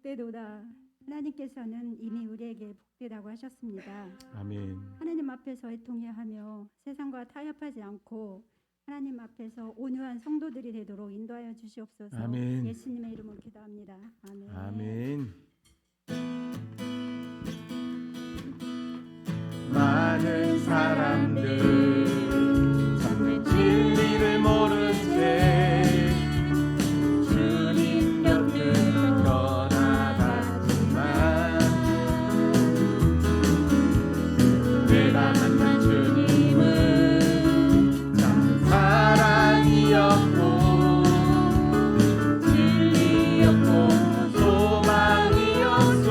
복되도다. 하나님께서는 이미 우리에게 복되다고 하셨습니다. 아멘. 하나님 앞에서 애통해 하며 세상과 타협하지 않고 하나님 앞에서 온유한 성도들이 되도록 인도하여 주시옵소서. 아멘. 예수님의 이름으로 기도합니다. 아멘. 아멘. 많은 사람들 참된 진리를 모른 채 주님 곁을 떠나갔지만 내가 만난 주님은 참 사랑이었고 진리였고 소망이었소.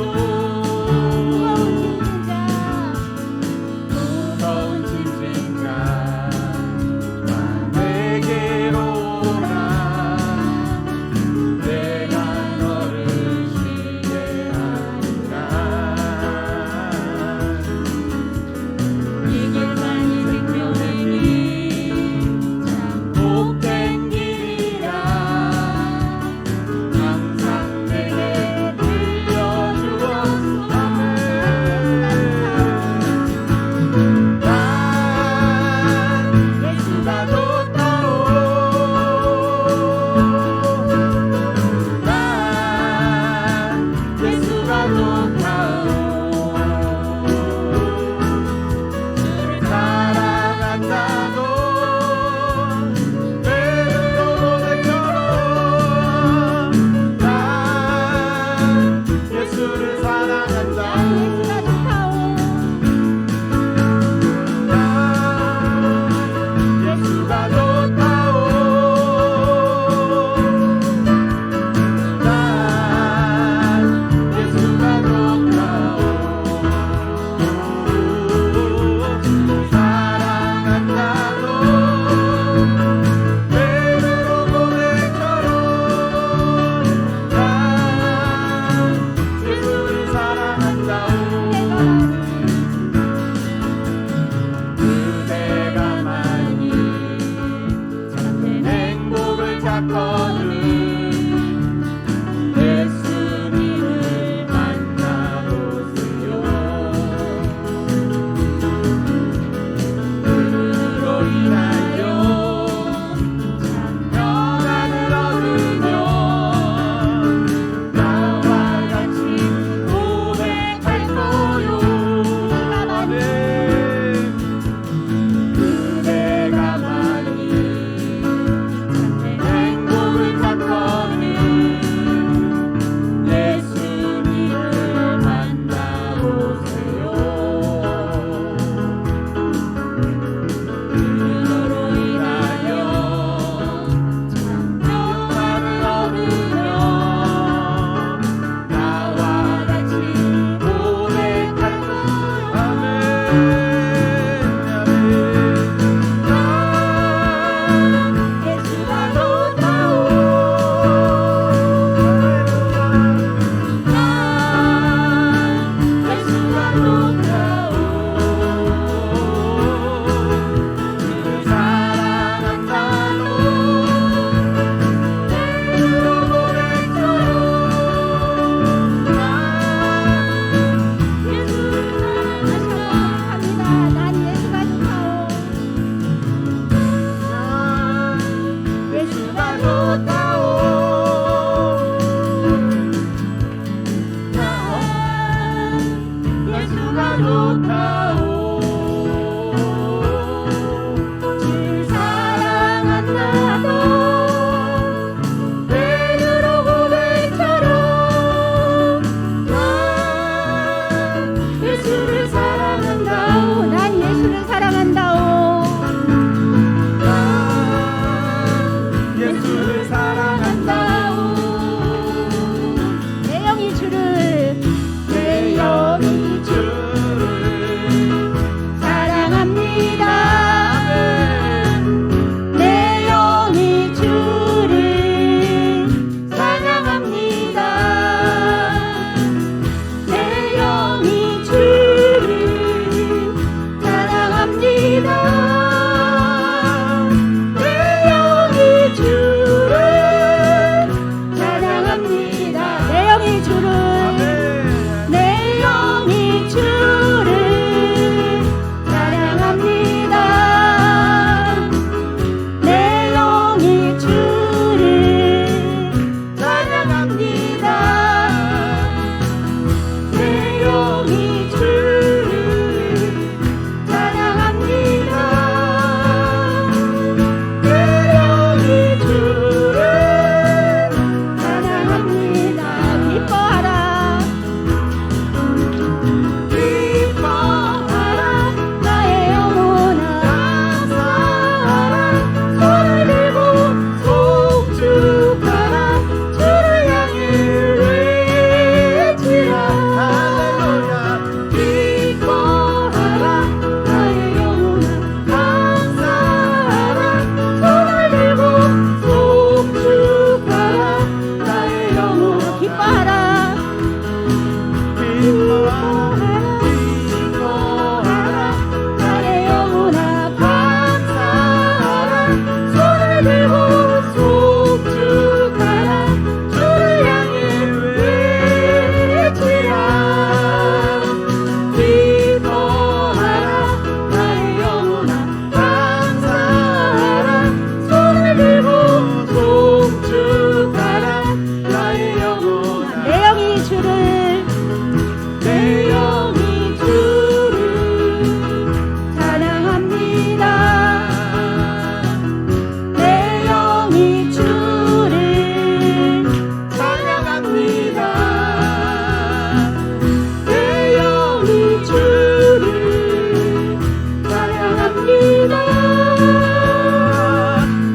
무거운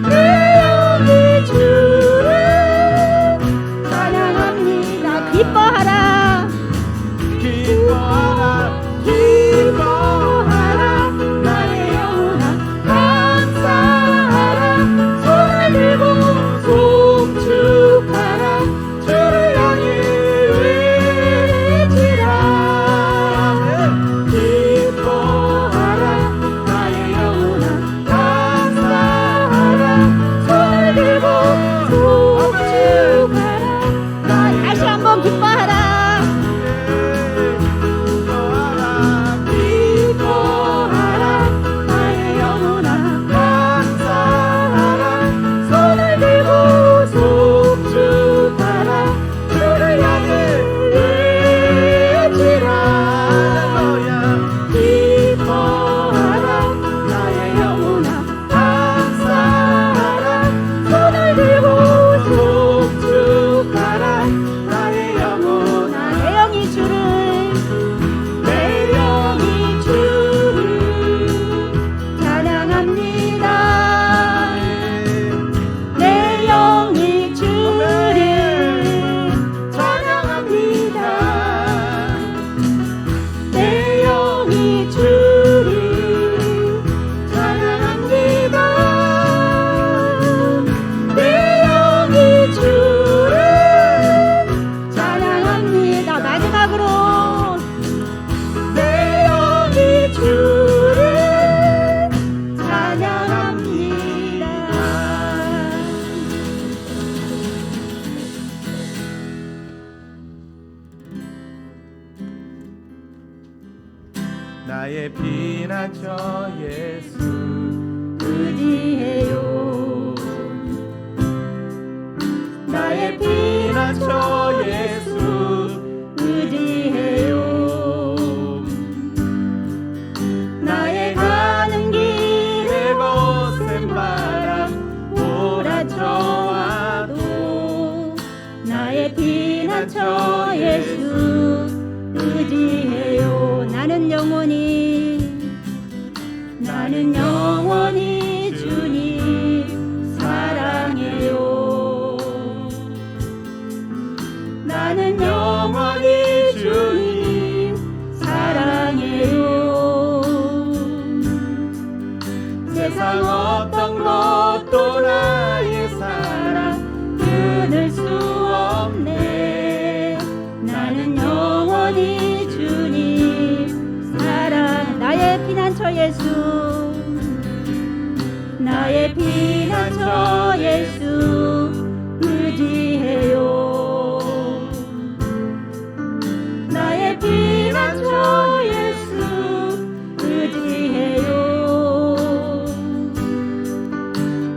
내 영이 주를 찬양합니다. 기뻐하라. 기뻐하라 기뻐하라 나의 영혼아 감사하라 손을 들고 송축하라 주를 향해 외치라 기뻐하라 나의 영혼아 감사하라 손을 들고 송축하라 다시 한번 기뻐하라. 기뻐하라 나의 영혼아 감사하라 손을 들고 송축하라 주를 향해 외치라 할렐루야 기뻐하라 나의 영혼아 감사하라 손을 들고 송축하라 나의 영혼아 내 영이 주를 내 영이 주를 찬양합니다. 내 영이 주를 찬양합니다 내 영이 주를 찬양합니다 내 영이 주를 찬양합니다. 마지막으로 내 영이 주를 찬양합니다. 나의 피난처 예수 의지해요. 나의 피난처 예수 의지해요. 나의 가는 길에 거센 바람 몰아쳐와도 나의 피난처 예수 의지해요. 나는 영원히 주님 사랑해요. 나는 영원히 주님 사랑해요. 세상 어떤 것도 나의 사랑 끊을 수 없네. 나는 영원히 주님 사랑. 나의 피난처 예수 나의 피난처 예수 의지해요. 나의 피난처 예수 의지해요.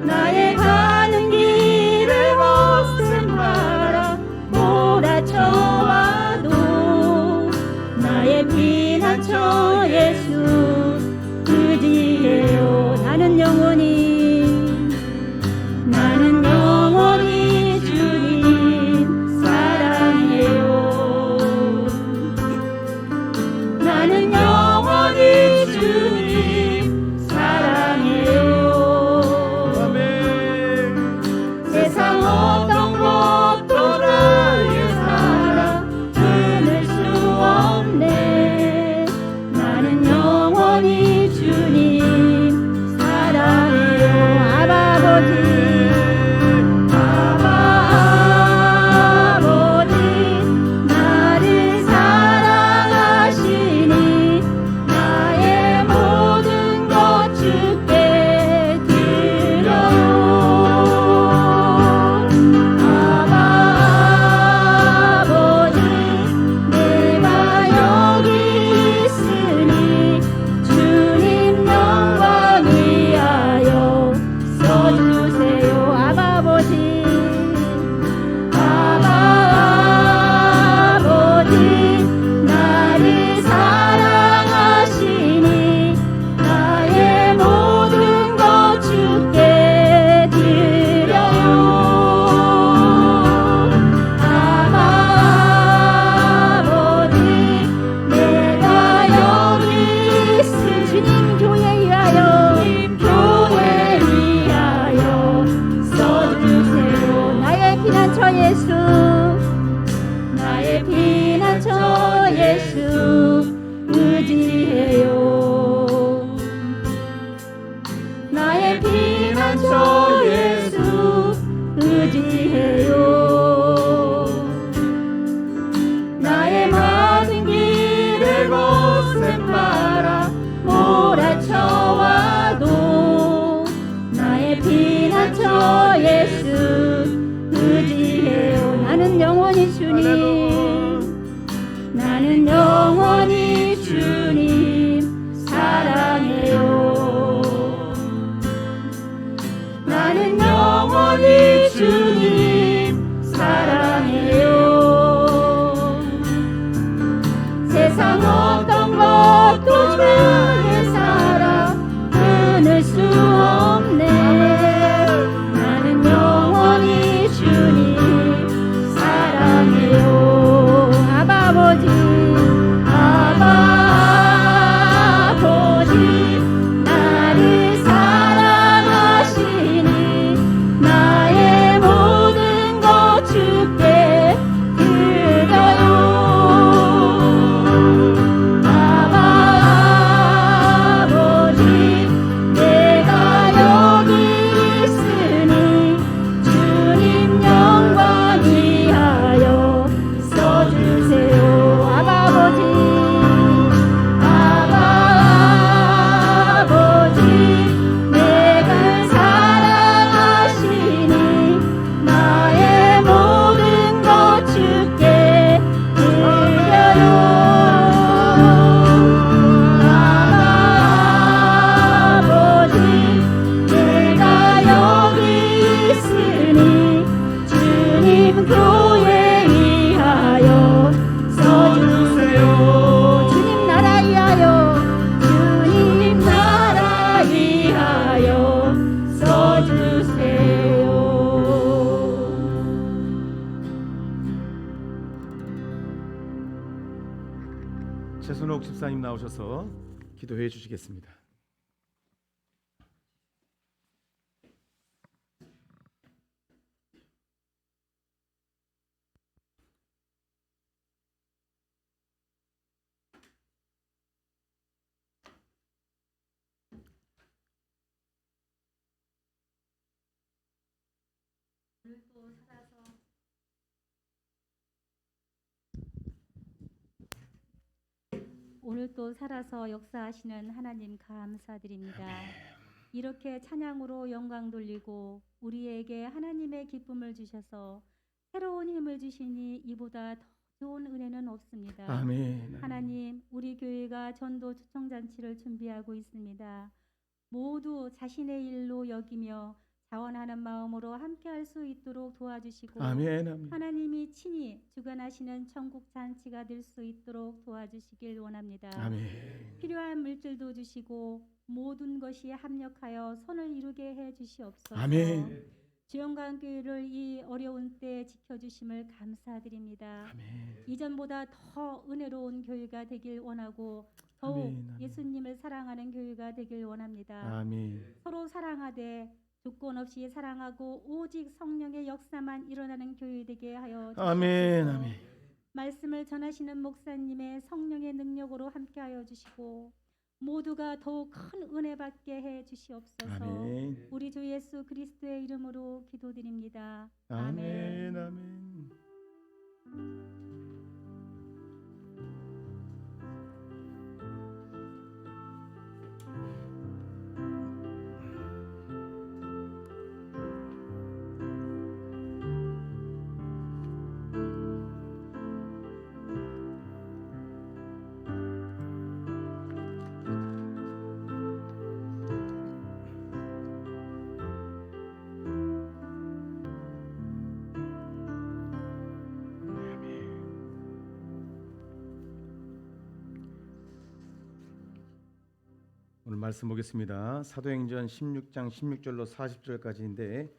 나의 가는 길에 거센 바람 몰아쳐와도 나의 피난처 예수 의지해요. 나는 영원히 피난처 예수 의지해요. 나의 모든 길에 거센 바람 몰아쳐와도 나의 피난처 예수 의지해요. 나는 영원히 주님, 나는 영원히 주님 사랑해요. 나는 영원히 주님 사랑해요. 세상 어떤 것도 나의 사랑 끊을 수 없네. 나는 영원히 주님 사랑해요. 아바 아버지, 아바 아버지, 나를 사랑하시니 나의 모든 것 주께 드려요. 아바 아버지, 내가 여기 있으니 주님 영광 위하여 써주세요. 아바 아버지, 아바 아버지, 내가 사랑하시니 나의 모든 것 주께 드려요. 아버지, 내가 여기 있으니 주님 교회 위하여 써주세요. 주님 나라 위하여, 주님 나라 위하여 써주세요. 최순옥 집사님 나오셔서 기도해 주시겠습니다. 오늘 또 살아서 역사하시는 하나님 감사드립니다. 이렇게 찬양으로 영광 돌리고 우리에게 하나님의 기쁨을 주셔서 새로운 힘을 주시니 이보다 더 좋은 은혜는 없습니다. 아멘. 하나님, 우리 교회가 전도 초청잔치를 준비하고 있습니다. 모두 자신의 일로 여기며 자원하는 마음으로 함께할 수 있도록 도와주시고 아멘. 아멘. 하나님이 친히 주관하시는 천국 잔치가 될 수 있도록 도와주시길 원합니다. 아멘. 필요한 물질도 주시고 모든 것이 합력하여 선을 이루게 해 주시옵소서. 아멘. 주영광교회를 이 어려운 때 지켜주심을 감사드립니다. 아멘. 이전보다 더 은혜로운 교회가 되길 원하고 더욱 아멘, 아멘. 예수님을 사랑하는 교회가 되길 원합니다. 아멘. 서로 사랑하되 조건 없이 사랑하고 오직 성령의 역사만 일어나는 교회 되게 하여 주시옵소서. 아멘. 아멘. 말씀을 전하시는 목사님의 성령의 능력으로 함께하여 주시고 모두가 더욱 큰 은혜 받게 해 주시옵소서. 아멘. 우리 주 예수 그리스도의 이름으로 기도드립니다. 아멘. 아멘. 오늘 말씀 보겠습니다. 사도행전 16장 16절로 40절까지인데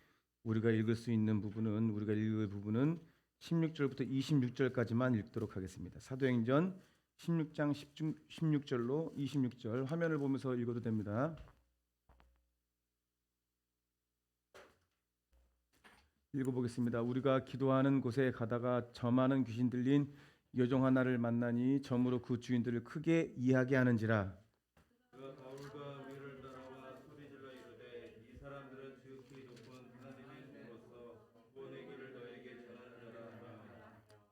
우리가 읽을 수 있는 부분은 우리가 읽을 부분은 16절부터 26절까지만 읽도록 하겠습니다. 사도행전 16장 16절로 26절 화면을 보면서 읽어도 됩니다. 읽어보겠습니다. 우리가 기도하는 곳에 가다가 저 많은 귀신 들린 여종 하나를 만나니 점으로 그 주인들을 크게 이야기 하는지라. 그가 바울과 위를 따라와 소리질러 이르되 이 사람들은 주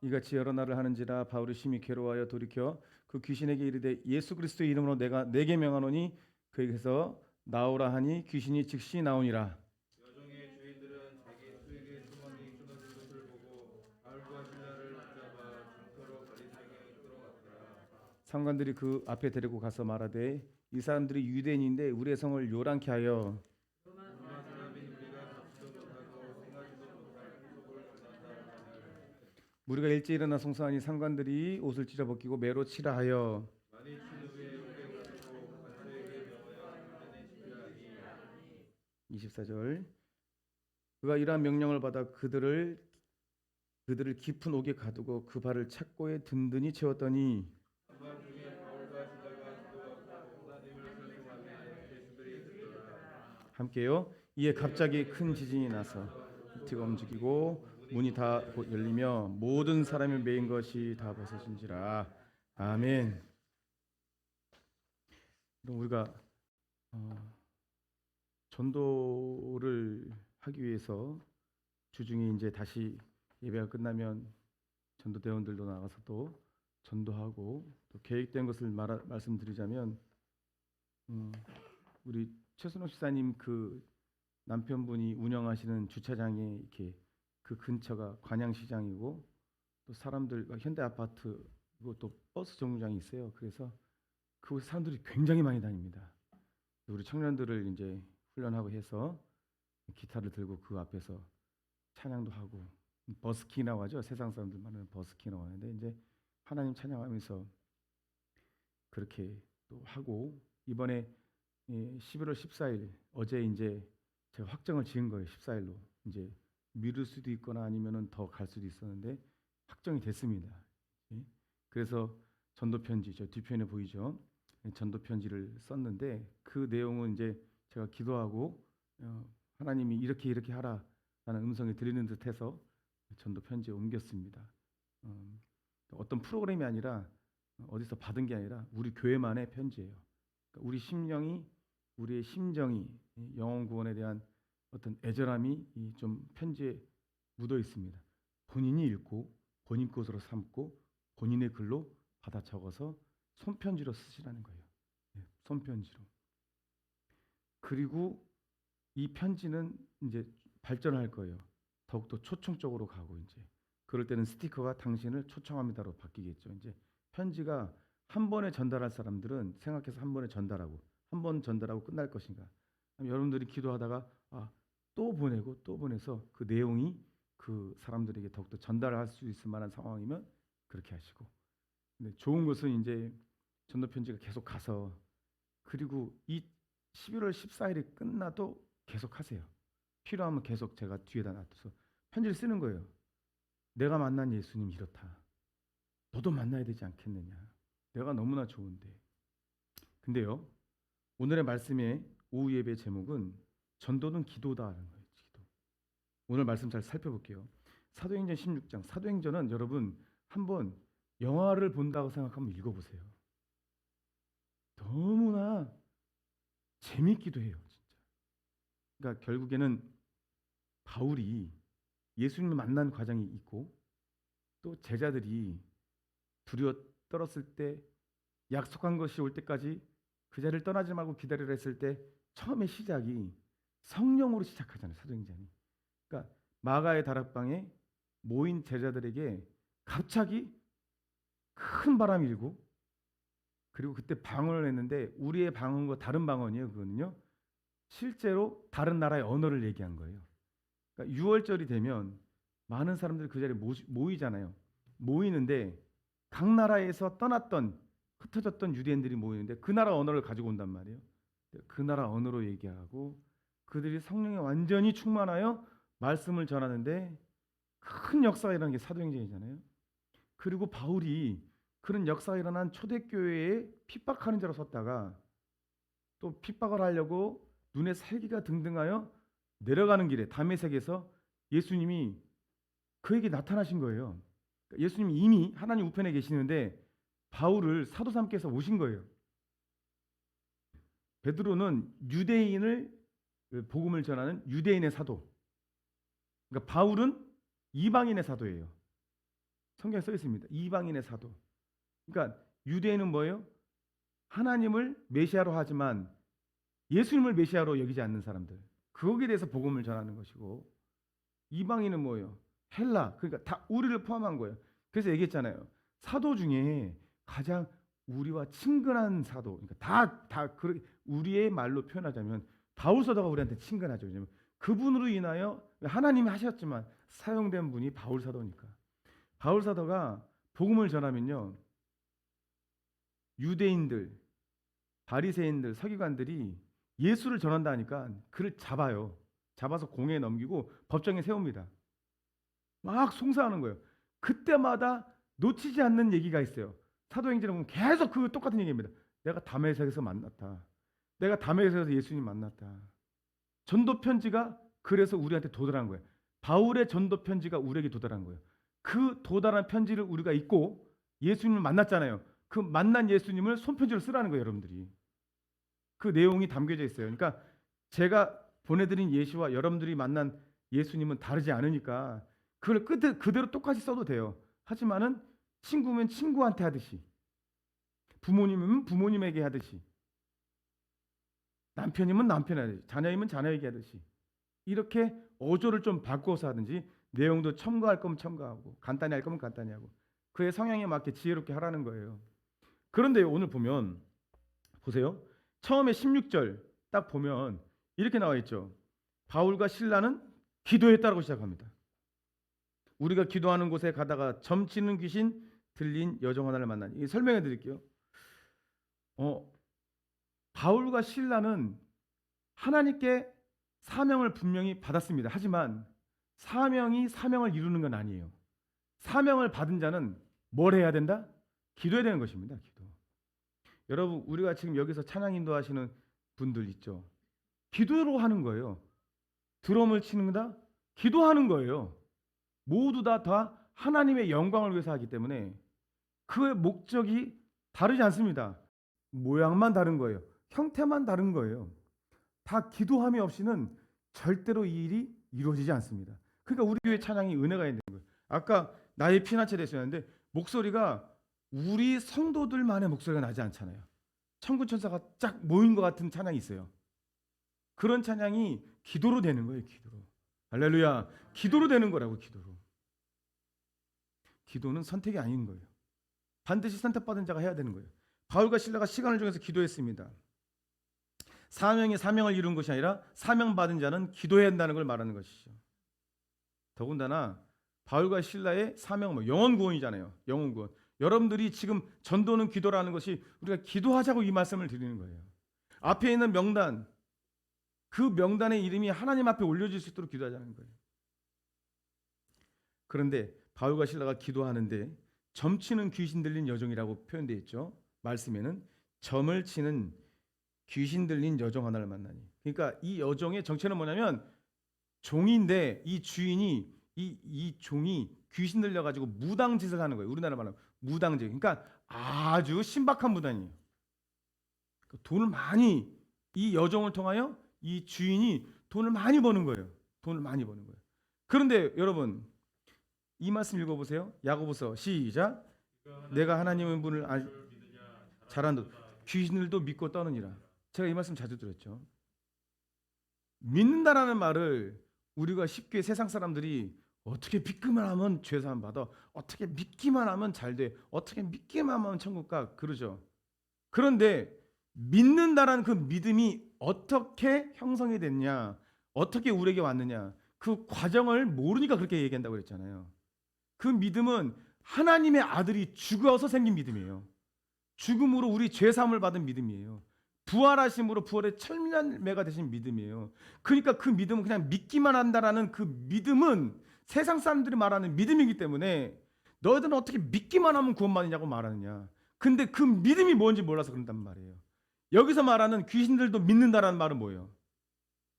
이같이 여러 날을 하는지라 바울이 심히 괴로워하여 돌이켜 그 귀신에게 이르되 예수 그리스도의 이름으로 내가 내게 명하노니 그에게서 나오라 하니 귀신이 즉시 나오니라. 여종의 주인들은 자기 수익의 주머니 끊어진 것을 보고 바울과 실라를 붙잡아 증거로 바리새인에 이끌어 갔더라. 상관들이 그 앞에 데리고 가서 말하되 이 사람들이 유대인인데 우리의 성을 요란케 하여 로마 사람인 우리가 잡지도 못하고 생각지도 못할 풍속을 전한다 하늘. 우리가 일찍 일어나 송사하니 상관들이 옷을 찢어 벗기고 매로 치라 하여 많이 친 후에 옥에 가두고 관저에게 명하여 문전에 집히라니. 24절 그가 이러한 명령을 받아 그들을 깊은 옥에 가두고 그 발을 착고에 든든히 채웠더니 한밤 중에 바울과 실라가 기도하고 하나님을 찬송하며 제수들이 듣더라. 함께요. 이에 갑자기 큰 지진이 나서 히트가 움직이고 문이 다 곧 열리며 모든 사람이 메인 것이 다 벗어진지라. 아멘. 그럼 우리가 전도를 하기 위해서 주중에 이제 다시 예배가 끝나면 전도대원들도 나가서 또 전도하고 또 계획된 것을 말씀드리자면 우리 최순옥 시사님 그 남편분이 운영하시는 주차장에 이렇게 그 근처가 관양시장이고 또 사람들 현대 아파트 그리고 또 버스 정류장이 있어요. 그래서 그곳에 사람들이 굉장히 많이 다닙니다. 우리 청년들을 이제 훈련하고 해서 기타를 들고 그 앞에서 찬양도 하고 버스킹이라고 하죠. 세상 사람들 말하는 버스킹이라고 하는데 이제 하나님 찬양하면서 그렇게 또 하고 이번에 11월 14일 어제 이제 제가 확정을 지은 거예요. 14일로 이제 미룰 수도 있거나 아니면은 더 갈 수도 있었는데 확정이 됐습니다. 그래서 전도 편지 저 뒤편에 보이죠? 전도 편지를 썼는데 그 내용은 이제 제가 기도하고 하나님이 이렇게 하라라는 음성이 들리는 듯해서 전도 편지에 옮겼습니다. 어떤 프로그램이 아니라 어디서 받은 게 아니라 우리 교회만의 편지예요. 그러니까 우리의 심정이 영혼 구원에 대한 어떤 애절함이 좀 편지에 묻어 있습니다. 본인이 읽고 본인 것으로 삼고 본인의 글로 받아 적어서 손편지로 쓰시라는 거예요. 손편지로. 그리고 이 편지는 이제 발전할 거예요. 더욱더 초청적으로 가고 이제 그럴 때는 스티커가 당신을 초청합니다로 바뀌겠죠. 이제 편지가 한 번에 전달할 사람들은 생각해서 한 번에 전달하고 한 번 전달하고 끝날 것인가. 여러분들이 기도하다가 또 보내고 또 보내서 그 내용이 그 사람들에게 더욱더 전달할 수 있을 만한 상황이면 그렇게 하시고. 근데 좋은 것은 이제 전도 편지가 계속 가서 그리고 이 11월 14일이 끝나도 계속 하세요. 필요하면 계속 제가 뒤에다 놔둬서 편지를 쓰는 거예요. 내가 만난 예수님 이렇다. 너도 만나야 되지 않겠느냐. 내가 너무나 좋은데. 근데요. 오늘의 말씀의 오후 예배 제목은 전도는 기도다라는 거예요. 기도. 오늘 말씀 잘 살펴볼게요. 사도행전 16장. 사도행전은 여러분 한번 영화를 본다고 생각하면 읽어보세요. 너무나 재밌기도 해요. 진짜. 그러니까 결국에는 바울이 예수님을 만난 과정이 있고 또 제자들이 두려워 떨었을 때 약속한 것이 올 때까지 그 자리를 떠나지 말고 기다리라 했을 때 처음에 시작이 성령으로 시작하잖아요. 사도행전이. 그러니까 마가의 다락방에 모인 제자들에게 갑자기 큰 바람이 일고 그리고 그때 방언을 했는데 우리의 방언과 다른 방언이에요. 그거는요. 실제로 다른 나라의 언어를 얘기한 거예요. 그러니까 6월절이 되면 많은 사람들이 그 자리에 모이잖아요. 모이는데 각 나라에서 떠났던 흩어졌던 유대인들이 모이는데 그 나라 언어를 가지고 온단 말이에요. 그 나라 언어로 얘기하고 그들이 성령에 완전히 충만하여 말씀을 전하는데 큰 역사가 일어나는 게 사도행전이잖아요. 그리고 바울이 그런 역사가 일어난 초대교회에 핍박하는 자로 섰다가 또 핍박을 하려고 눈에 살기가 등등하여 내려가는 길에 다메섹에서 예수님이 그에게 나타나신 거예요. 예수님이 이미 하나님 우편에 계시는데 바울을 사도삼께서 오신 거예요. 베드로는 유대인을 복음을 전하는 유대인의 사도. 그러니까 바울은 이방인의 사도예요. 성경에 써 있습니다. 이방인의 사도. 그러니까 유대인은 뭐예요? 하나님을 메시아로 하지만 예수님을 메시아로 여기지 않는 사람들. 거기에 대해서 복음을 전하는 것이고, 이방인은 뭐예요? 헬라. 그러니까 다 우리를 포함한 거예요. 그래서 얘기했잖아요. 사도 중에 가장 우리와 친근한 사도. 그러니까 다 우리의 말로 표현하자면 바울 사도가 우리한테 친근하죠. 왜냐면 그분으로 인하여 하나님이 하셨지만 사용된 분이 바울 사도니까. 바울 사도가 복음을 전하면요, 유대인들, 바리새인들, 서기관들이 예수를 전한다니까 그를 잡아요. 잡아서 공회에 넘기고 법정에 세웁니다. 막 송사하는 거예요. 그때마다 놓치지 않는 얘기가 있어요. 사도행전에 보면 계속 그 똑같은 얘기입니다. 내가 다메섹에서 만났다. 내가 다메섹에서 예수님 만났다. 전도 편지가 그래서 우리한테 도달한 거예요. 바울의 전도 편지가 우리에게 도달한 거예요. 그 도달한 편지를 우리가 읽고 예수님을 만났잖아요. 그 만난 예수님을 손편지로 쓰라는 거예요, 여러분들이. 그 내용이 담겨져 있어요. 그러니까 제가 보내드린 예시와 여러분들이 만난 예수님은 다르지 않으니까 그걸 그대로 똑같이 써도 돼요. 하지만은 친구면 친구한테 하듯이, 부모님은 부모님에게 하듯이, 남편이면 남편에게 하듯이, 자녀이면 자녀에게 하듯이, 이렇게 어조를 좀 바꿔서 하든지, 내용도 첨가할 거면 첨가하고, 간단히 할 거면 간단히 하고, 그의 성향에 맞게 지혜롭게 하라는 거예요. 그런데 오늘 보면 보세요. 처음에 16절 딱 보면 이렇게 나와 있죠. 바울과 실라는 기도했다라고 시작합니다. 우리가 기도하는 곳에 가다가 점치는 귀신 들린 여종 하나를 만나니. 이 설명해 드릴게요. 바울과 실라는 하나님께 사명을 분명히 받았습니다. 하지만 사명을 이루는 건 아니에요. 사명을 받은 자는 뭘 해야 된다? 기도해야 되는 것입니다. 기도. 여러분, 우리가 지금 여기서 찬양 인도하시는 분들 있죠. 기도로 하는 거예요. 드럼을 치는 거다? 기도하는 거예요. 모두 다 하나님의 영광을 위해서 하기 때문에 그의 목적이 다르지 않습니다. 모양만 다른 거예요. 형태만 다른 거예요. 다 기도함이 없이는 절대로 이 일이 이루어지지 않습니다. 그러니까 우리 교회 찬양이 은혜가 있는 거예요. 아까 나의 피난처 되셨는데 목소리가 우리 성도들만의 목소리가 나지 않잖아요. 천군천사가 쫙 모인 것 같은 찬양이 있어요. 그런 찬양이 기도로 되는 거예요. 기도로. 할렐루야. 기도로 되는 거라고. 기도로. 기도는 선택이 아닌 거예요. 반드시 선택받은 자가 해야 되는 거예요. 바울과 실라가 시간을 정해서 기도했습니다. 사명을 이룬 것이 아니라 사명받은 자는 기도해야 한다는 걸 말하는 것이죠. 더군다나 바울과 실라의 사명은 영혼 구원이잖아요. 영혼 구원. 여러분들이 지금 전도는 기도라는 것이 우리가 기도하자고 이 말씀을 드리는 거예요. 앞에 있는 명단, 그 명단의 이름이 하나님 앞에 올려질 수 있도록 기도하자는 거예요. 그런데 바울과 실라가 기도하는데 점치는 귀신 들린 여종이라고 표현되어 있죠. 말씀에는 점을 치는 귀신 들린 여종 하나를 만나니. 그러니까 이 여종의 정체는 뭐냐면 종인데 이 주인이 이 종이 귀신 들려가지고 무당짓을 하는 거예요. 우리나라 말로 무당짓. 그러니까 아주 신박한 무당이에요. 돈을 많이, 이 여종을 통하여 이 주인이 돈을 많이 버는 거예요. 돈을 많이 버는 거예요. 그런데 여러분 이 말씀 읽어보세요. 야고보서 시작. 내가 하나님의 분을 잘한다. 귀신들도 믿고 떠느니라. 제가 이 말씀 자주 들었죠. 믿는다라는 말을 우리가 쉽게 세상 사람들이 어떻게 믿기만 하면 죄 사함 받아, 어떻게 믿기만 하면 잘 돼, 어떻게 믿기만 하면 천국 가, 그러죠. 그런데 믿는다라는 그 믿음이 어떻게 형성이 됐냐, 어떻게 우리에게 왔느냐, 그 과정을 모르니까 그렇게 얘기한다고 그랬잖아요. 그 믿음은 하나님의 아들이 죽어서 생긴 믿음이에요. 죽음으로 우리 죄 사함을 받은 믿음이에요. 부활하심으로 부활의 철면매가 되신 믿음이에요. 그러니까 그 믿음은 그냥 믿기만 한다라는 그 믿음은 세상 사람들이 말하는 믿음이기 때문에 너희들은 어떻게 믿기만 하면 구원받느냐고 말하느냐. 근데 그 믿음이 뭔지 몰라서 그런단 말이에요. 여기서 말하는 귀신들도 믿는다라는 말은 뭐예요?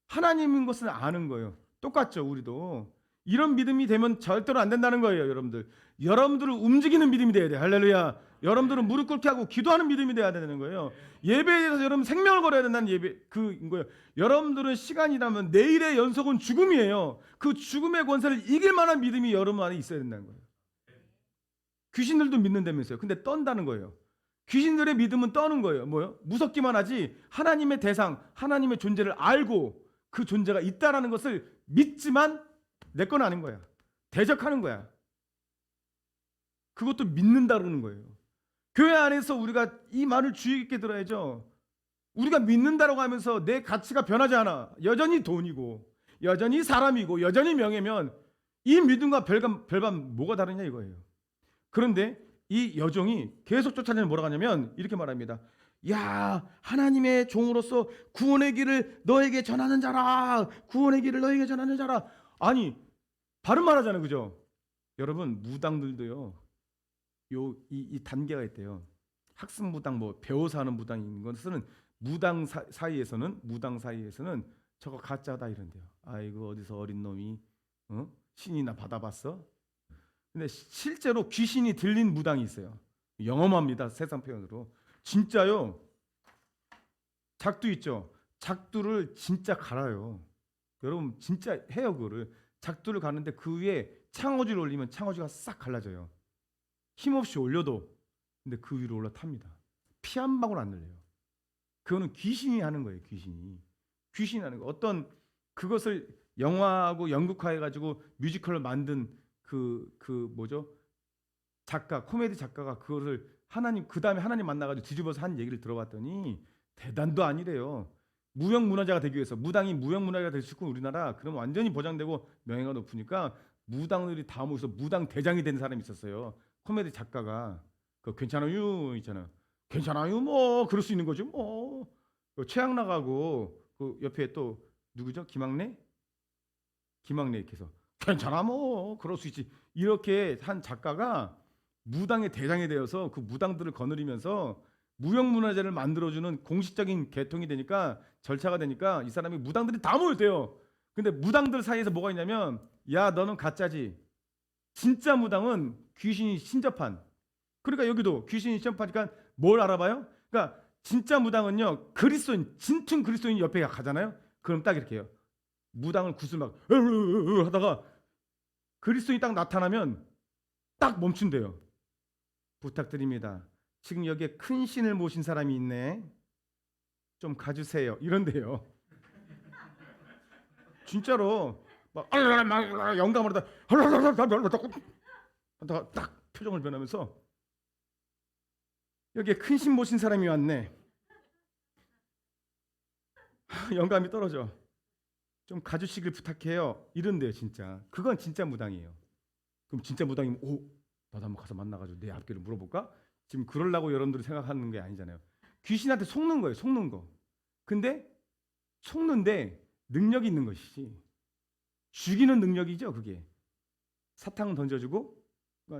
하나님인 것을 아는 거예요. 똑같죠, 우리도. 이런 믿음이 되면 절대로 안 된다는 거예요, 여러분들. 여러분들을 움직이는 믿음이 돼야 돼. 할렐루야. 여러분들은 무릎 꿇게 하고 기도하는 믿음이 돼야 되는 거예요. 예배에 대해서 여러분 생명을 걸어야 된다는 예배 그인 거예요. 여러분들은 시간이라면 내일의 연속은 죽음이에요. 그 죽음의 권세를 이길 만한 믿음이 여러분 안에 있어야 된다는 거예요. 귀신들도 믿는다면서요. 근데 떤다는 거예요. 귀신들의 믿음은 떠는 거예요. 뭐요? 무섭기만 하지 하나님의 대상, 하나님의 존재를 알고 그 존재가 있다라는 것을 믿지만 내 건 아닌 거야. 대적하는 거야. 그것도 믿는다라는 거예요. 교회 안에서 우리가 이 말을 주의 깊게 들어야죠. 우리가 믿는다라고 하면서 내 가치가 변하지 않아. 여전히 돈이고 여전히 사람이고 여전히 명예면 이 믿음과 별반 뭐가 다르냐 이거예요. 그런데 이 여종이 계속 쫓아내는 뭐라고 하냐면 이렇게 말합니다. 야, 하나님의 종으로서 구원의 길을 너에게 전하는 자라. 구원의 길을 너에게 전하는 자라. 아니, 바른 말하잖아요. 그죠? 여러분, 무당들도요. 이 단계가 있대요. 학습 무당, 뭐 배워서 하는 무당인 것은 무당 사이에서는 저거 가짜다 이런데요. 아이고 어디서 어린 놈이 신이나 받아봤어? 근데 실제로 귀신이 들린 무당이 있어요. 영험합니다. 세상 표현으로. 진짜요. 작두 있죠. 작두를 진짜 갈아요. 여러분 진짜 해요 그거를. 작두를 가는데 그 위에 창호지를 올리면 창호지가 싹 갈라져요. 힘없이 올려도. 근데 그 위로 올라탑니다. 피 한 방울 안 흘려요. 그거는 귀신이 하는 거예요. 귀신이 하는 거. 어떤 그것을 영화하고 연극화해가지고 뮤지컬을 만든 그 뭐죠? 작가, 코미디 작가가 그거를 그 다음에 하나님 만나가지고 뒤집어서 한 얘기를 들어봤더니 대단도 아니래요. 무형문화재가 되기 위해서 무당이 무형문화재가 될 수 있고 우리나라 그러면 완전히 보장되고 명예가 높으니까 무당들이 다 모여서 무당 대장이 된 사람이 있었어요. 코미디 작가가 그 괜찮아요 있잖아. 괜찮아요 뭐 그럴 수 있는 거죠 뭐. 최양락하고 그 옆에 또 누구죠? 김학래 이렇게 해서 괜찮아 뭐 그럴 수 있지 이렇게 한 작가가 무당의 대장이 되어서 그 무당들을 거느리면서 무형문화재를 만들어주는 공식적인 계통이 되니까 절차가 되니까 이 사람이 무당들이 다 모였대요. 근데 무당들 사이에서 뭐가 있냐면 야 너는 가짜지 진짜 무당은 귀신이 신접한. 그러니까 여기도 귀신이 신접하니까 뭘 알아봐요? 그러니까 진짜 무당은요 그리스도인 진퉁 그리스도인 옆에 가잖아요. 그럼 딱 이렇게 해요. 무당을 구슬 막 하다가 그리스도인이 딱 나타나면 딱 멈춘대요. 부탁드립니다. 지금 여기에 큰 신을 모신 사람이 있네. 좀 가주세요. 이런데요. 진짜로 막 영감을 하다가 딱 표정을 변하면서 여기에 큰 신 모신 사람이 왔네. 영감이 떨어져. 좀 가주시길 부탁해요. 이런데요, 진짜. 그건 진짜 무당이에요. 그럼 진짜 무당이면 나도 한번 가서 만나가지고 내 앞길을 물어볼까? 지금 그러려고 여러분들이 생각하는 게 아니잖아요. 귀신한테 속는 거예요, 속는 거. 근데 속는데 능력이 있는 것이지. 죽이는 능력이죠, 그게. 사탕 던져주고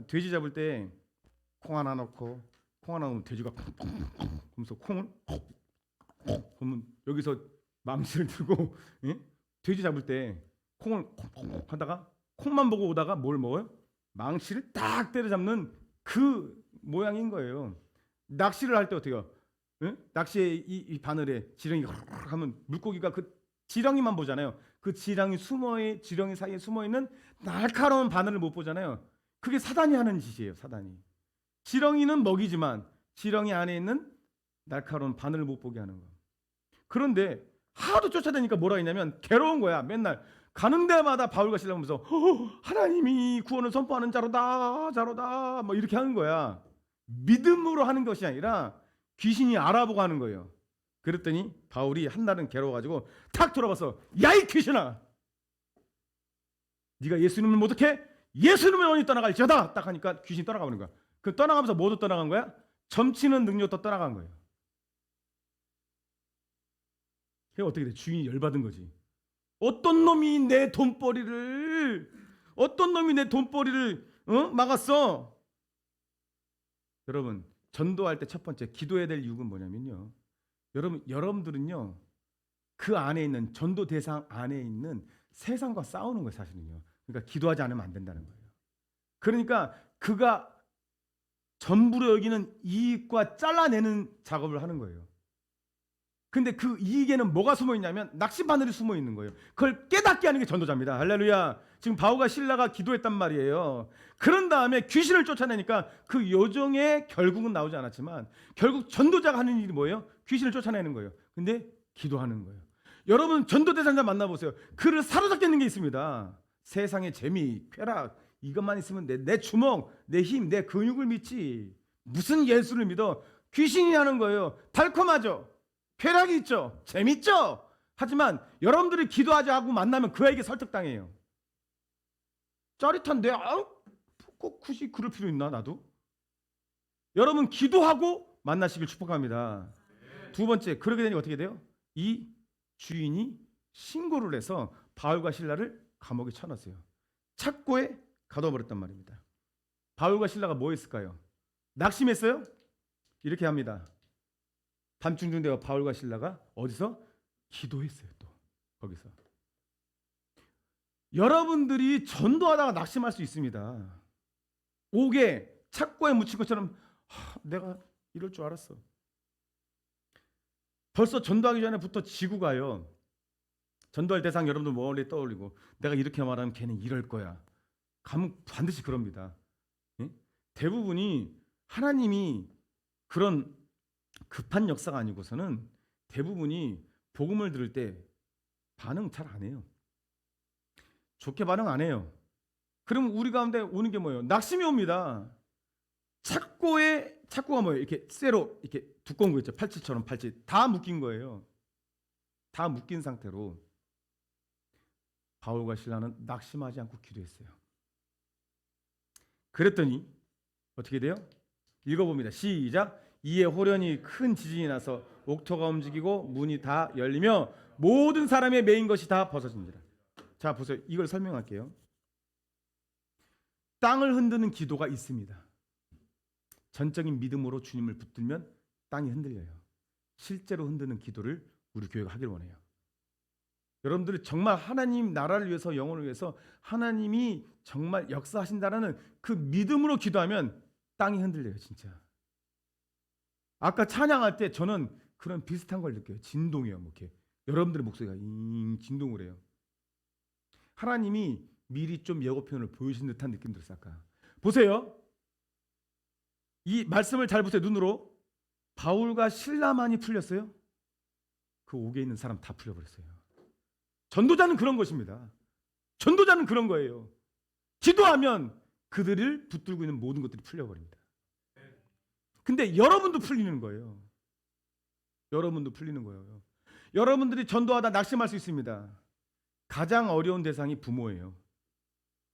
돼지 잡을 때 콩 하나 넣고 콩 하나 넣으면 돼지가 하면서 콩을 그러면 여기서 망치를 들고 돼지 잡을 때 콩을 하다가 콩만 보고 오다가 뭘 먹어요? 망치를 딱 때려잡는 그 모양인 거예요. 낚시를 할 때 어떻게 해요? 낚시의 이 바늘에 지렁이가 하면 물고기가 그 지렁이만 보잖아요. 그 지렁이 사이에 숨어있는 날카로운 바늘을 못 보잖아요. 그게 사단이 하는 짓이에요. 사단이. 지렁이는 먹이지만 지렁이 안에 있는 날카로운 바늘을 못 보게 하는 거. 그런데 하도 쫓아다니니까 뭐라 했냐면 괴로운 거야. 맨날 가는 데마다 바울과 실라면서 하나님이 구원을 선포하는 자로다 뭐 이렇게 하는 거야. 믿음으로 하는 것이 아니라 귀신이 알아보고 하는 거예요. 그랬더니 바울이 한날은 괴로워가지고 탁 돌아봐서 야 이 귀신아 네가 예수님을 못 어떻게 예수님을 원히 떠나갈지어다 딱 하니까 귀신이 떠나가버린 거야. 그 떠나가면서 뭐도 떠나간 거야? 점치는 능력도 떠나간 거예요. 그게 어떻게 돼? 주인이 열받은 거지. 어떤 놈이 내 돈벌이를 막았어? 여러분 전도할 때 첫 번째 기도해야 될 이유는 뭐냐면요. 여러분들은요 그 안에 있는 전도 대상 안에 있는 세상과 싸우는 거예요. 사실은요. 그러니까 기도하지 않으면 안 된다는 거예요. 그러니까 그가 전부로 여기는 이익과 잘라내는 작업을 하는 거예요. 근데 그 이익에는 뭐가 숨어 있냐면 낚시 바늘이 숨어 있는 거예요. 그걸 깨닫게 하는 게 전도자입니다. 할렐루야. 지금 바울과 실라가 기도했단 말이에요. 그런 다음에 귀신을 쫓아내니까 그 요정의 결국은 나오지 않았지만 결국 전도자가 하는 일이 뭐예요? 귀신을 쫓아내는 거예요. 근데 기도하는 거예요. 여러분 전도 대상자 만나보세요. 그를 사로잡게 하는 게 있습니다. 세상의 재미, 쾌락 이것만 있으면 내 주먹, 내 힘, 내 근육을 믿지 무슨 예수를 믿어? 귀신이 하는 거예요. 달콤하죠. 쾌락이 있죠. 재밌죠. 하지만 여러분들이 기도하지 하고 만나면 그에게 설득당해요. 짜릿한데 꼭 굳이 그럴 필요 있나 나도? 여러분 기도하고 만나시길 축복합니다. 두 번째 그러게 되니 어떻게 돼요? 이 주인이 신고를 해서 바울과 실라를 감옥에 쳐넣었어요. 착고에 가둬버렸단 말입니다. 바울과 실라가 뭐 했을까요? 낙심했어요? 이렇게 합니다. 밤중 되어 바울과 실라가 어디서? 기도했어요. 또 거기서. 여러분들이 전도하다가 낙심할 수 있습니다. 옥에 착고에 묻힌 것처럼 내가 이럴 줄 알았어. 벌써 전도하기 전에부터 지구가요. 전도할 대상 여러분들 멀리 떠올리고 내가 이렇게 말하면 걔는 이럴 거야. 가면 반드시 그럽니다. 예? 대부분이 하나님이 그런 급한 역사가 아니고서는 대부분이 복음을 들을 때 반응 잘 안 해요. 좋게 반응 안 해요. 그럼 우리 가운데 오는 게 뭐예요? 낙심이 옵니다. 착고가 뭐예요? 이렇게 쇠로 이렇게 두꺼운 거 있죠. 팔찌처럼 팔찌 다 묶인 거예요. 다 묶인 상태로 바울과 실라는 낙심하지 않고 기도했어요. 그랬더니 어떻게 돼요? 읽어봅니다. 시작. 이에 호련히 큰 지진이 나서 옥토가 움직이고 문이 다 열리며 모든 사람의 매인 것이 다 벗어집니다. 자 보세요. 이걸 설명할게요. 땅을 흔드는 기도가 있습니다. 전적인 믿음으로 주님을 붙들면 땅이 흔들려요. 실제로 흔드는 기도를 우리 교회가 하길 원해요. 여러분들이 정말 하나님 나라를 위해서 영혼을 위해서 하나님이 정말 역사하신다라는 그 믿음으로 기도하면 땅이 흔들려요. 진짜. 아까 찬양할 때 저는 그런 비슷한 걸 느껴요. 진동이요. 뭐 이렇게 여러분들의 목소리가 진동을 해요. 하나님이 미리 좀 예고편을 보여주신 듯한 느낌 들었어요. 아까. 보세요. 이 말씀을 잘 보세요. 눈으로. 바울과 실라만이 풀렸어요. 그 옥에 있는 사람 다 풀려버렸어요. 전도자는 그런 것입니다. 전도자는 그런 거예요. 기도하면 그들을 붙들고 있는 모든 것들이 풀려버립니다. 근데 여러분도 풀리는 거예요. 여러분도 풀리는 거예요. 여러분들이 전도하다 낙심할 수 있습니다. 가장 어려운 대상이 부모예요.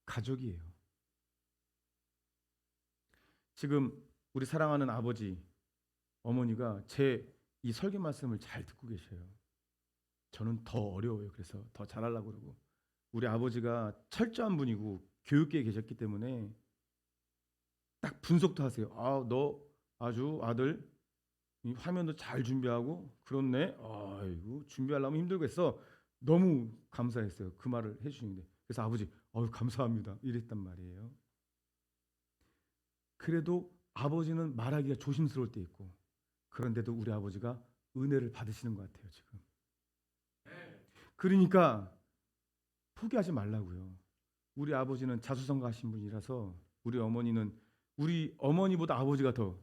가족이에요. 지금 우리 사랑하는 아버지, 어머니가 제 이 설교 말씀을 잘 듣고 계셔요. 저는 더 어려워요. 그래서 더 잘하려고 그러고 우리 아버지가 철저한 분이고 교육계에 계셨기 때문에 딱 분석도 하세요. 너 아주 아들 이 화면도 잘 준비하고 그렇네. 아이고 준비하려면 힘들겠어. 너무 감사했어요. 그 말을 해주시는데 그래서 아버지 감사합니다. 이랬단 말이에요. 그래도 아버지는 말하기가 조심스러울 때 있고 그런데도 우리 아버지가 은혜를 받으시는 것 같아요. 지금. 그러니까 포기하지 말라고요. 우리 아버지는 자수성가하신 분이라서 우리 어머니보다 아버지가 더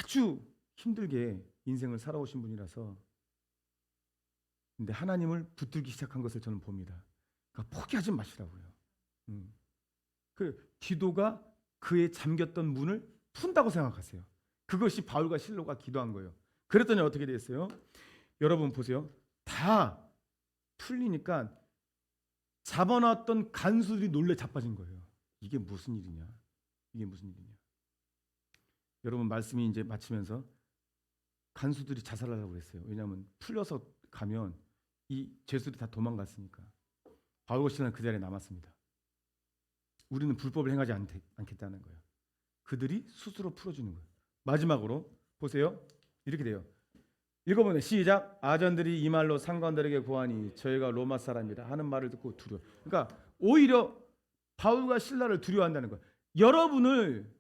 아주 힘들게 인생을 살아오신 분이라서 근데 하나님을 붙들기 시작한 것을 저는 봅니다. 그러니까 포기하지 마시라고요. 그 기도가 그의 잠겼던 문을 푼다고 생각하세요. 그것이 바울과 실로가 기도한 거예요. 그랬더니 어떻게 됐어요? 여러분 보세요. 다 풀리니까 잡아놨던 간수들이 놀래 자빠진 거예요. 이게 무슨 일이냐? 이게 무슨 일이냐? 여러분 말씀이 이제 마치면서 간수들이 자살하려고 그랬어요. 왜냐하면 풀려서 가면 이 죄수들이 다 도망갔으니까. 바울과 실라는 그 자리에 남았습니다. 우리는 불법을 행하지 않겠다는 거예요. 그들이 스스로 풀어주는 거예요. 마지막으로 보세요. 이렇게 돼요. 읽어보네. 시작. 아전들이 이 말로 상관들에게 고하니 저희가 로마 사람이라 하는 말을 듣고 두려워. 그러니까 오히려 바울과 실라를 두려워한다는 거예요. 여러분을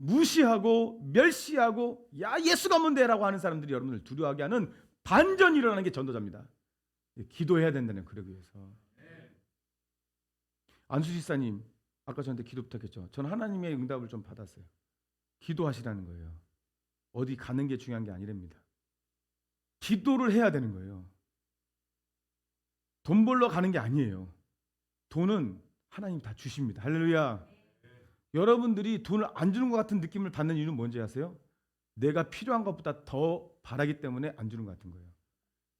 무시하고 멸시하고 야 예수가 뭔데라고 하는 사람들이 여러분을 두려워하게 하는 반전이 일어나는 게 전도자입니다. 기도해야 된다는 그러기 위해서. 안수 집사님 아까 저한테 기도 부탁했죠. 저는 하나님의 응답을 좀 받았어요. 기도하시라는 거예요. 어디 가는 게 중요한 게 아니랍니다. 기도를 해야 되는 거예요. 돈 벌러 가는 게 아니에요. 돈은 하나님 다 주십니다. 할렐루야. 여러분들이 돈을 안 주는 것 같은 느낌을 받는 이유는 뭔지 아세요? 내가 필요한 것보다 더 바라기 때문에 안 주는 것 같은 거예요.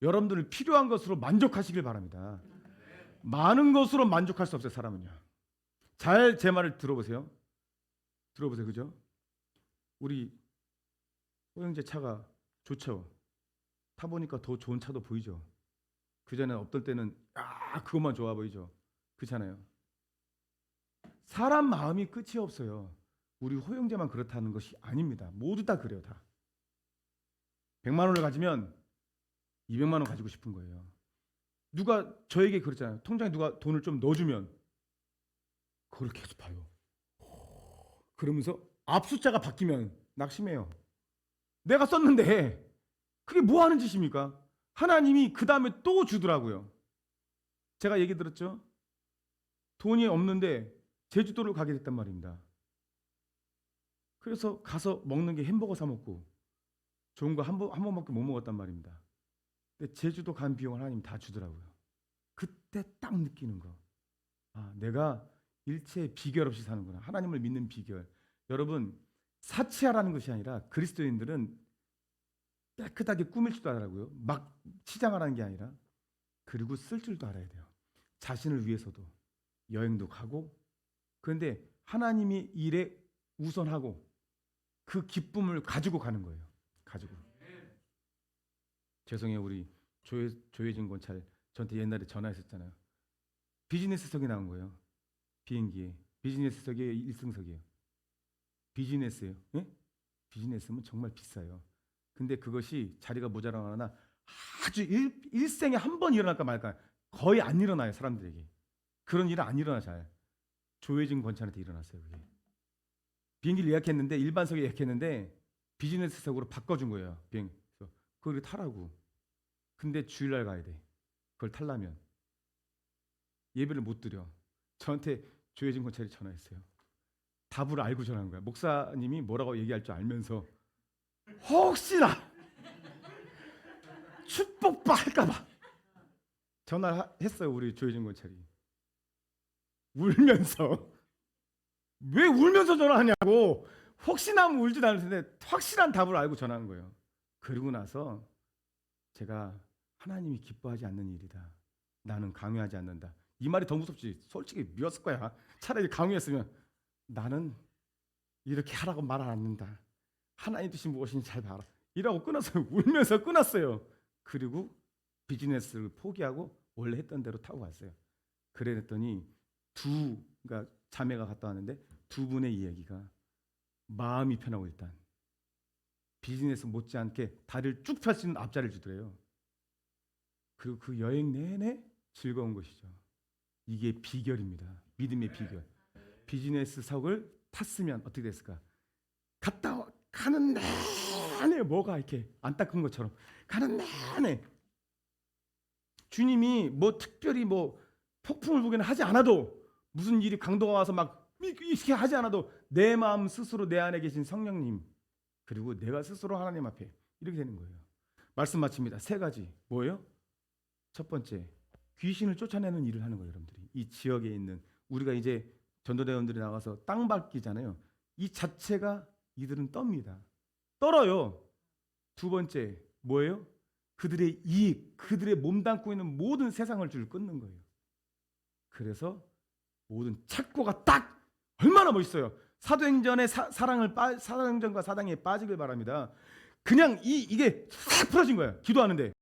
여러분들은 필요한 것으로 만족하시길 바랍니다. 많은 것으로 만족할 수 없어요, 사람은요. 잘 제 말을 들어보세요. 들어보세요, 그죠? 우리 호영제 차가 좋죠. 타보니까 더 좋은 차도 보이죠. 그 전에 어떨 때는 그것만 좋아 보이죠. 그렇잖아요. 사람 마음이 끝이 없어요. 우리 호영제만 그렇다는 것이 아닙니다. 모두 다 그래요, 다. 100만 원을 가지면 200만 원 가지고 싶은 거예요. 누가 저에게 그랬잖아요. 통장에 누가 돈을 좀 넣어주면 그걸 계속 봐요. 그러면서 앞 숫자가 바뀌면 낙심해요. 내가 썼는데 그게 뭐 하는 짓입니까? 하나님이 그 다음에 또 주더라고요. 제가 얘기 들었죠? 돈이 없는데 제주도를 가게 됐단 말입니다. 그래서 가서 먹는 게 햄버거 사 먹고 좋은 거 한 번밖에 못 먹었단 말입니다. 근데 제주도 간 비용을 하나님 다 주더라고요. 그때 딱 느끼는 거. 내가 일체의 비결 없이 사는구나. 하나님을 믿는 비결. 여러분, 사치하라는 것이 아니라 그리스도인들은 깨끗하게 꾸밀 줄도 알아라고요. 막 치장하라는 게 아니라. 그리고 쓸 줄도 알아야 돼요. 자신을 위해서도 여행도 가고. 그런데 하나님이 일에 우선하고 그 기쁨을 가지고 가는 거예요. 가지고. 죄송해요, 우리 조혜진 권찰 저한테 옛날에 전화했었잖아요. 비즈니스석이 나온 거예요. 비행기에. 비즈니스석이 1승석이에요. 비즈니스예요. 예? 비즈니스면 정말 비싸요. 근데 그것이 자리가 모자라거나 아주 일생에 한 번 일어날까 말까 거의 안 일어나요, 사람들에게. 그런 일은 안 일어나 잘. 조혜진 권찰한테 일어났어요. 그게. 비행기를 예약했는데 일반석에 예약했는데 비즈니스석으로 바꿔준 거예요. 비행기에서. 그걸 타라고. 근데 주일날 가야 돼. 그걸 타려면 예배를 못 드려. 저한테 조혜진 권찰이 전화했어요. 답을 알고 전화한 거야. 목사님이 뭐라고 얘기할 줄 알면서 혹시나 축복받을까 봐 전화했어요. 우리 조혜진 권찰이. 울면서. 왜 울면서 전화하냐고. 혹시나 하면 울지도 않을 텐데 확실한 답을 알고 전화한 거예요. 그러고 나서 제가 하나님이 기뻐하지 않는 일이다. 나는 강요하지 않는다. 이 말이 더 무섭지. 솔직히 미웠을 거야. 차라리 강요했으면 나는 이렇게 하라고 말 안 한다. 하나님 뜻이 무엇인지 잘 봐라. 이라고 끊었어요. 울면서 끊었어요. 그리고 비즈니스를 포기하고 원래 했던 대로 타고 갔어요. 그랬더니 그러니까 자매가 갔다 왔는데 두 분의 이야기가 마음이 편하고 일단 비즈니스 못지않게 다리를 쭉 펼 수 있는 앞자리를 주더래요. 그리고 그 여행 내내 즐거운 것이죠. 이게 비결입니다. 믿음의 비결. 비즈니스석을 탔으면 어떻게 됐을까? 가는 내내 뭐가 이렇게 안 닦은 것처럼 가는 내내 주님이 뭐 특별히 뭐 폭풍을 보기는 하지 않아도 무슨 일이 강도가 와서 막 이렇게 하지 않아도 내 마음 스스로 내 안에 계신 성령님 그리고 내가 스스로 하나님 앞에 이렇게 되는 거예요. 말씀 마칩니다. 3가지. 뭐예요? 첫 번째, 귀신을 쫓아내는 일을 하는 거예요. 여러분들이 이 지역에 있는 우리가 이제 전도대원들이 나가서 땅 밟기잖아요. 이 자체가 이들은 떱니다. 떨어요. 두 번째 뭐예요? 그들의 이익, 그들의 몸담고 있는 모든 세상을 줄 끊는 거예요. 그래서 모든 착고가 딱 얼마나 멋있어요. 사도행전의 사랑전과 사당에 빠지길 바랍니다. 그냥 이게 싹 풀어진 거예요. 기도하는데